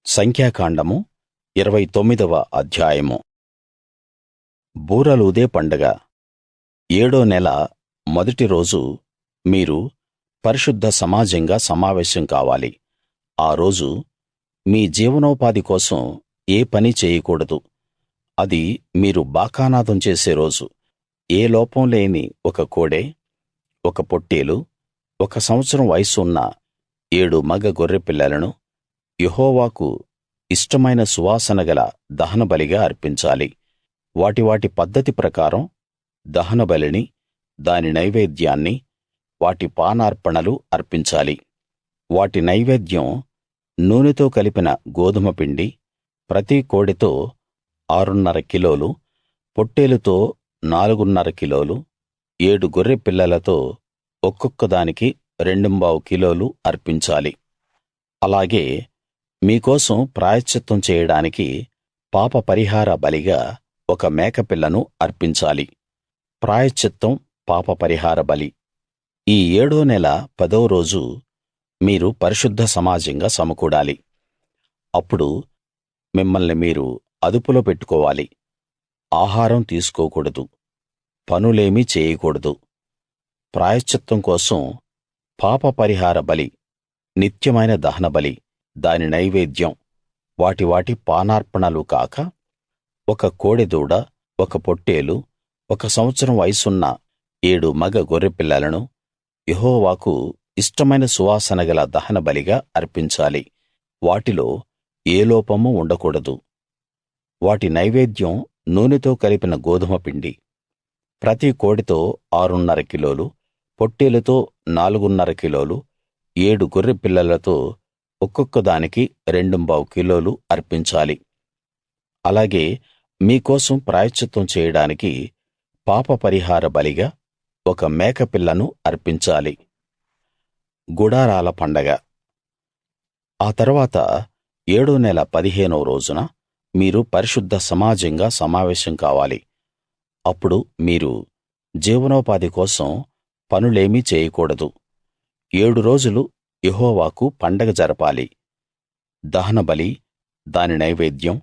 సంఖ్యాకాండము 29వ అధ్యాయము. బూరలూదే పండగ. 7ో నెల మొదటి రోజు మీరు పరిశుద్ధ సమాజంగా సమావేశం కావాలి. ఆ రోజు మీ జీవనోపాధి కోసం ఏ పనీ చేయకూడదు. అది మీరు బాకానాదం చేసే రోజు. ఏ లోపం లేని ఒక కోడె, ఒక పొట్టేలు, 1 సంవత్సరం వయస్సు ఉన్న 7 మగ గొర్రెపిల్లలను యెహోవాకు ఇష్టమైన సువాసన గల దహనబలిగా అర్పించాలి. వాటి పద్ధతి ప్రకారం దహనబలిని, దాని నైవేద్యాన్ని, వాటి పానార్పణలు అర్పించాలి. వాటి నైవేద్యం నూనెతో కలిపిన గోదుమ పిండి, ప్రతి కోడెతో 6½ కిలోలు, పొట్టేలుతో 4½ కిలోలు, 7 గొర్రె పిల్లలతో ఒక్కొక్క దానికి 2½ కిలోలు అర్పించాలి. అలాగే మీకోసం ప్రాయశ్చిత్తం చేయడానికి పాప పరిహార బలిగా ఒక మేకపిల్లను అర్పించాలి. ప్రాయశ్చిత్తం, పాప పరిహార బలి. ఈ 7ో నెల 10వ రోజు మీరు పరిశుద్ధ సమాజంగా సమకూడాలి. అప్పుడు మిమ్మల్ని మీరు అదుపులో పెట్టుకోవాలి. ఆహారం తీసుకోకూడదు, పనులేమీ చేయకూడదు. ప్రాయశ్చిత్తం కోసం పాప పరిహార బలి, నిత్యమైన దహనబలి, దాని నైవేద్యం, వాటి పానార్పణలు కాక 1 కోడెదూడ, 1 పొట్టేలు, 1 సంవత్సరం వయసున్న 7 మగ గొర్రెపిల్లలను యెహోవాకు ఇష్టమైన సువాసన గల దహనబలిగా అర్పించాలి. వాటిలో ఏ లోపమూ ఉండకూడదు. వాటి నైవేద్యం నూనెతో కలిపిన గోదుమ పిండి. ప్రతి కోడెతో 6½ కిలోలు, పొట్టేలుతో 4½ కిలోలు, 7 గొర్రె పిల్లలతో ఒక్కొక్క దానికి 2½ కిలోలు అర్పించాలి. అలాగే మీకోసం ప్రాయశ్చిత్తం చేయడానికి పాప పరిహార బలిగా 1 మేకపిల్లను అర్పించాలి. గుడారాల పండగ. ఆ తరువాత 7ో నెల 15వ రోజున మీరు పరిశుద్ధ సమాజంగా సమావేశం కావాలి. అప్పుడు మీరు జీవనోపాధి కోసం పనులేమీ చేయకూడదు. 7 రోజులు యెహోవాకు పండగ జరపాలి. దహనబలి, దాని నైవేద్యం,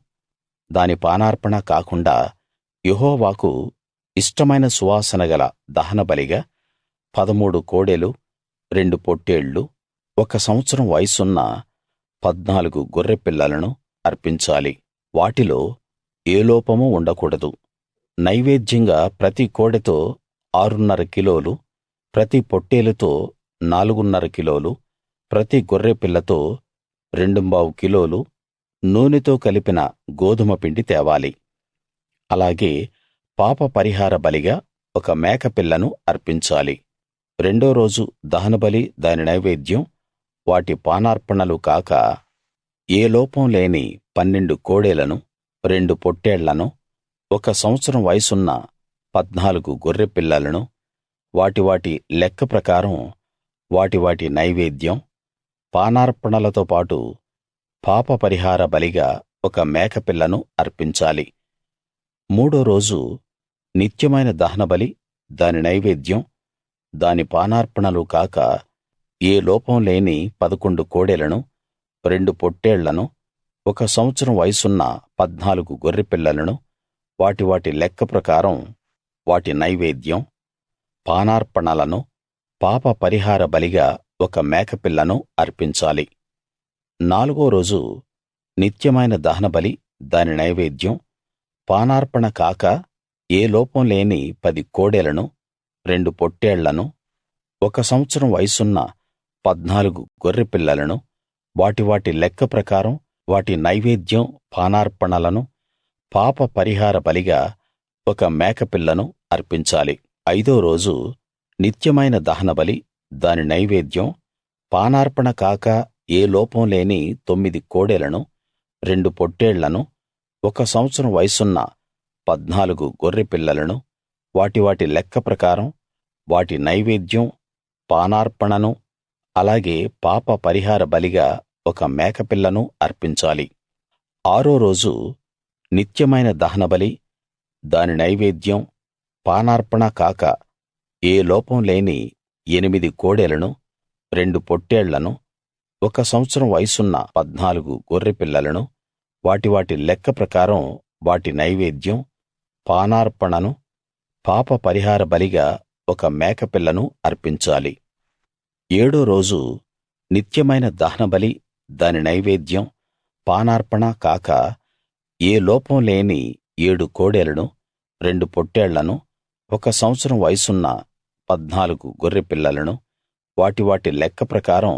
దాని పానార్పణ కాకుండా యెహోవాకు ఇష్టమైన సువాసన గల దహనబలిగా 13 కోడెలు, 2 పొట్టేళ్లు, 1 సంవత్సరం వయసున్న 14 గొర్రె పిల్లలను అర్పించాలి. వాటిలో ఏ లోపమూ ఉండకూడదు. నైవేద్యంగా ప్రతి కోడెతో 6½ కిలోలు, ప్రతి పొట్టేలుతో 4½ కిలోలు, ప్రతి గొర్రె పిల్లతో 2½ కిలోలు నూనెతో కలిపిన గోదుమ పిండి తేవాలి. అలాగే పాప పరిహార బలిగా 1 మేకపిల్లను అర్పించాలి. 2ో రోజు దహనబలి, దాని నైవేద్యం, వాటి పానార్పణలు కాక ఏ లోపం లేని 12 కోడెలను, 2 పొట్టేళ్లను, 1 సంవత్సరం వయసున్న 14 గొర్రె పిల్లలను, వాటి లెక్క ప్రకారం వాటి నైవేద్యం, పానార్పణలతో పాటు పాప పరిహార బలిగా 1 మేకపిల్లను అర్పించాలి. 3ో రోజు నిత్యమైన దహనబలి, దాని నైవేద్యం, దాని పానార్పణలు కాక ఏ లోపం లేని 11 కోడెలను, 2 పొట్టేళ్లను, 1 సంవత్సరం వయసున్న 14 గొర్రె పిల్లలను, వాటి లెక్క ప్రకారం వాటి నైవేద్యం, పానార్పణలను, పాప పరిహార బలిగా 1 మేకపిల్లను అర్పించాలి. 4వ రోజు నిత్యమైన దహనబలి, దాని నైవేద్యం, పానార్పణ కాక ఏ లోపం లేని 10 కోడెలను, 2 పొట్టేళ్లను, 1 సంవత్సరం వయసున్న 14 గొర్రె పిల్లలను, వాటి లెక్క ప్రకారం వాటి నైవేద్యం, పానార్పణలను, పాప పరిహార బలిగా 1 మేకపిల్లను అర్పించాలి. 5వ రోజు నిత్యమైన దహనబలి, దాని నైవేద్యం, పానార్పణ కాక ఏ లోపం లేని 9 కోడెలను, 2 పొట్టేళ్లను, 1 సంవత్సరం వయసున్న 14 గొర్రె పిల్లలను, వాటి లెక్క ప్రకారం వాటి నైవేద్యం, పానార్పణను, అలాగే పాప పరిహార బలిగా 1 మేకపిల్లను అర్పించాలి. 6వ రోజు నిత్యమైన దహనబలి, దాని నైవేద్యం, పానార్పణ కాక ఏ లోపం లేని 8 కోడెలను, 2 పొట్టేళ్లను, 1 సంవత్సరం వయసున్న 14 గొర్రె పిల్లలను వాటి లెక్క ప్రకారం వాటి నైవేద్యం, పానార్పణను, పాప పరిహార బలిగా 1 మేకపిల్లను అర్పించాలి. 7ో రోజు నిత్యమైన దహనబలి, దాని నైవేద్యం, పానార్పణ కాక ఏ లోపం లేని 7 కోడెలను, 2 పొట్టేళ్లను, 1 సంవత్సరం వయసున్న 14 గొర్రె పిల్లలను వాటి లెక్క ప్రకారం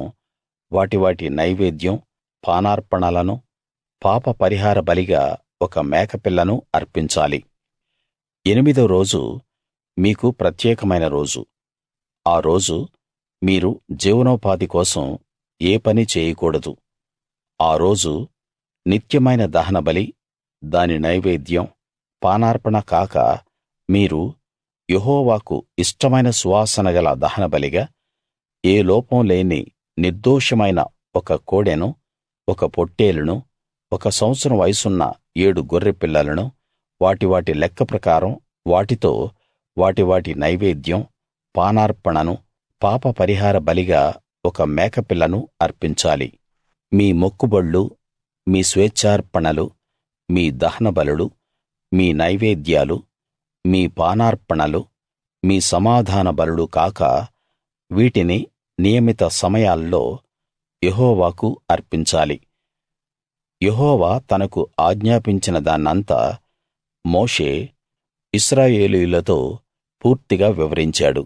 వాటి నైవేద్యం, పానార్పణలను, పాప పరిహార బలిగా 1 మేకపిల్లను అర్పించాలి. 8వ రోజు మీకు ప్రత్యేకమైన రోజు. ఆ రోజు మీరు జీవనోపాధి కోసం ఏ పనీ చేయకూడదు. ఆ రోజు నిత్యమైన దహనబలి, దాని నైవేద్యం, పానార్పణ కాక మీరు యెహోవాకు ఇష్టమైన సువాసన గల దహనబలిగా ఏ లోపం లేని నిర్దోషమైన 1 కోడెను, 1 పొట్టేలును, 1 సంవత్సరం వయసున్న 7 గొర్రె పిల్లలను వాటి లెక్క ప్రకారం వాటితో వాటి నైవేద్యం, పానార్పణను, పాప పరిహార బలిగా 1 మేకపిల్లను అర్పించాలి. మీ మొక్కుబళ్ళు, మీ స్వేచ్ఛార్పణలు, మీ దహనబలులు, మీ నైవేద్యాలు, మీ పానార్పణలు, మీ సమాధాన బలులు కాక వీటిని నియమిత సమయాల్లో యెహోవాకు అర్పించాలి. యెహోవా తనకు ఆజ్ఞాపించిన దాన్నంతా మోషే ఇశ్రాయేలీయులతో పూర్తిగా వివరించాడు.